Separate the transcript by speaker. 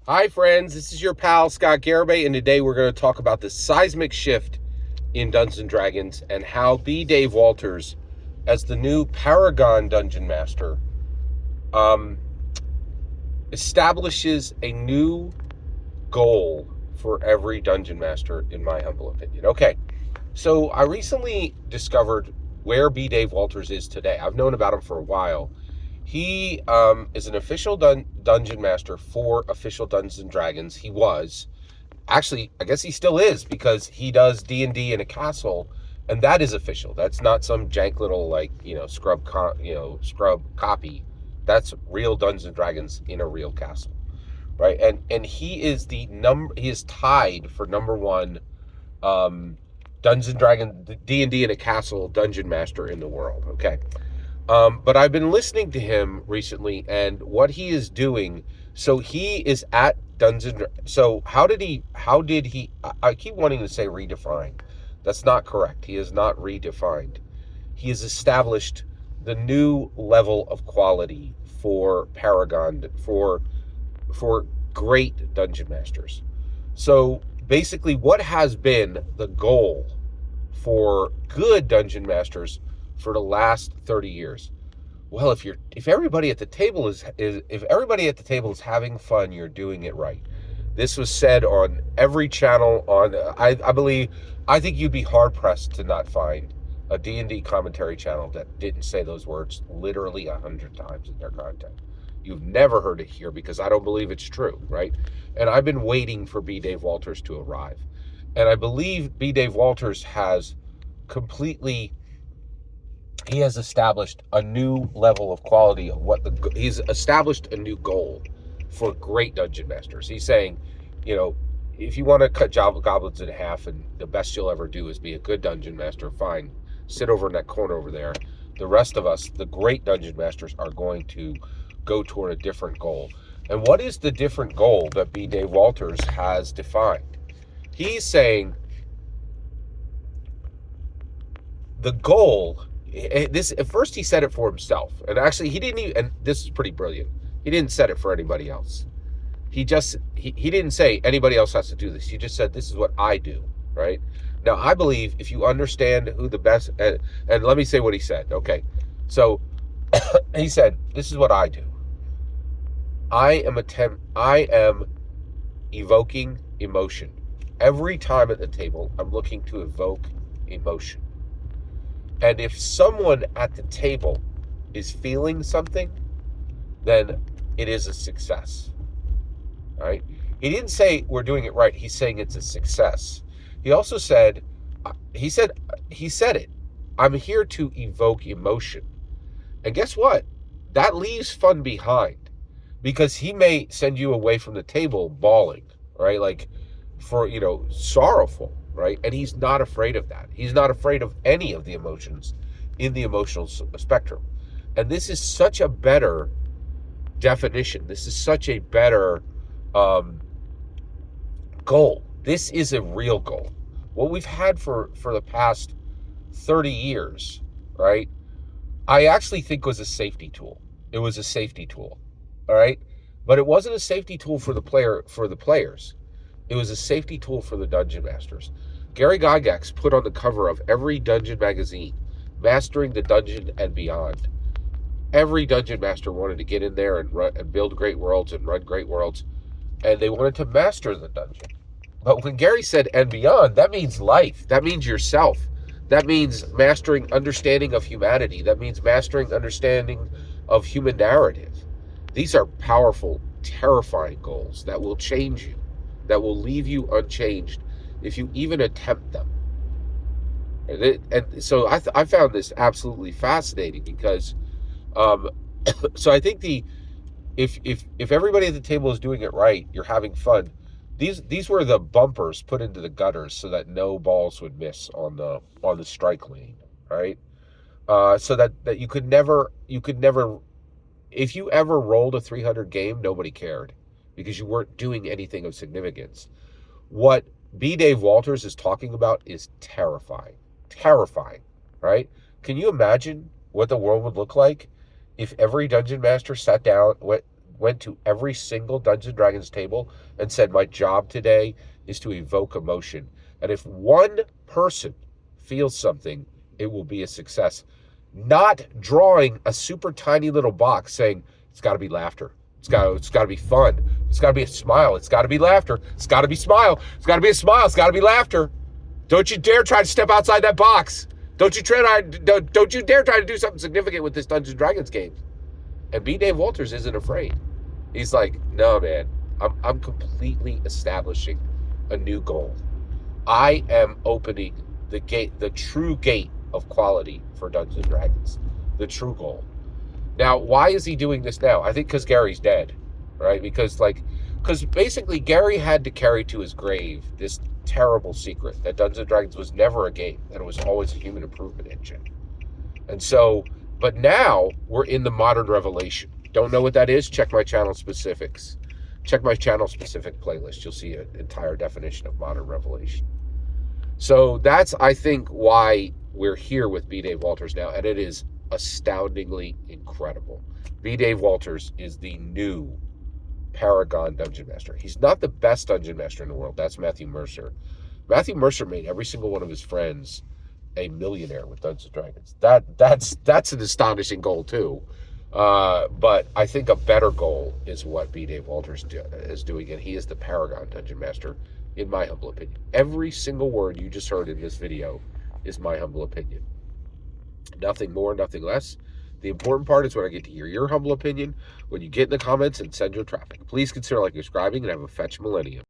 Speaker 1: Hi, friends. This is your pal Scott Garibay, and today we're going to talk about the seismic shift in Dungeons and Dragons and how B. Dave Walters, as the new Paragon Dungeon Master, um, establishes a new goal for every Dungeon Master, in my humble opinion. Okay, so I recently discovered where B. Dave Walters is today. I've known about him for a while. He is an official dungeon master for official Dungeons and Dragons. He was actually, I guess he still is because he does D&D in a castle, and that is official. That's not some jank little scrub copy. That's real Dungeons and Dragons in a real castle, right? And he is tied for number one Dungeons and Dragons D&D in a castle dungeon master in the world. Okay. But I've been listening to him recently, and what he is doing. So he is at Dungeons. So how did he? I keep wanting to say redefined. That's not correct. He is not redefined. He has established the new level of quality for Paragon for great dungeon masters. So basically, what has been the goal for good dungeon masters for the last 30 years? Well, if everybody at the table is if everybody at the table is having fun, you're doing it right. This was said on every channel. I think you'd be hard pressed to not find a D&D commentary channel that didn't say those words literally 100 times in their content. You've never heard it here because I don't believe it's true, right? And I've been waiting for B. Dave Walters to arrive, and I believe B. Dave Walters completely he has established a new level of quality of he's established a new goal for great dungeon masters. He's saying, if you want to cut goblins in half and the best you'll ever do is be a good dungeon master, fine, sit over in that corner over there. The rest of us, the great dungeon masters, are going to go toward a different goal. And what is the different goal that B. Dave Walters has defined? He's saying the goal. This at first he said it for himself, and actually he didn't even, and this is pretty brilliant, he didn't set it for anybody else. He didn't say anybody else has to do this. He just said, this is what I do, right? Now I believe if you understand who the best, and let me say what he said. Okay, so he said, this is what I do. I am evoking emotion. Every time at the table, I'm looking to evoke emotion. And if someone at the table is feeling something, then it is a success. All right? He didn't say we're doing it right. He's saying it's a success. He also said, he said it. I'm here to evoke emotion. And guess what? That leaves fun behind, because he may send you away from the table bawling, right? Like sorrowful, right? And he's not afraid of that. He's not afraid of any of the emotions in the emotional spectrum. And this is such a better definition. This is such a better goal. This is a real goal. What we've had for the past 30 years, right? I actually think was a safety tool. It was a safety tool, all right? But it wasn't a safety tool for the players. It was a safety tool for the dungeon masters. Gary Gygax put on the cover of every dungeon magazine, Mastering the Dungeon and Beyond. Every dungeon master wanted to get in there and build great worlds and run great worlds, and they wanted to master the dungeon. But when Gary said and beyond, that means life. That means yourself. That means mastering understanding of humanity. That means mastering understanding of human narrative. These are powerful, terrifying goals that will change you, that will leave you unchanged if you even attempt them. And so I found this absolutely fascinating because, so I think if everybody at the table is doing it right, you're having fun. These were the bumpers put into the gutters so that no balls would miss on the strike lane, right? So that you could never, if you ever rolled a 300 game, nobody cared because you weren't doing anything of significance. What B. Dave Walters is talking about is terrifying, right? Can you imagine what the world would look like if every dungeon master sat down, went to every single Dungeons and Dragons table and said, my job today is to evoke emotion. And if one person feels something, it will be a success. Not drawing a super tiny little box saying, it's got to be laughter. It's got to be fun. It's got to be a smile. It's got to be laughter. It's got to be smile. It's got to be a smile. It's got to be laughter. Don't you dare try to step outside that box. Don't you dare try to do something significant with this Dungeons and Dragons game. And B. Dave Walters isn't afraid. He's like, no, man, I'm completely establishing a new goal. I am opening the gate, the true gate of quality for Dungeons and Dragons, the true goal. Now, why is he doing this now? I think because Gary's dead, right? Because basically Gary had to carry to his grave this terrible secret that Dungeons and Dragons was never a game, that it was always a human improvement engine. And so, but now we're in the modern revelation. Don't know what that is? Check my channel specifics. Check my channel specific playlist. You'll see an entire definition of modern revelation. So that's, I think, why we're here with B. Dave Walters now, and it is astoundingly incredible. B. Dave Walters is the new Paragon Dungeon Master. He's not the best Dungeon Master in the world. That's Matthew Mercer. Matthew Mercer made every single one of his friends a millionaire with Dungeons and Dragons. That's an astonishing goal too. But I think a better goal is what B. Dave Walters is doing, and he is the Paragon Dungeon Master, in my humble opinion. Every single word you just heard in this video is my humble opinion. Nothing more, nothing less. The important part is when I get to hear your humble opinion, when you get in the comments and send your traffic. Please consider liking, subscribing, and have a fetch millennium.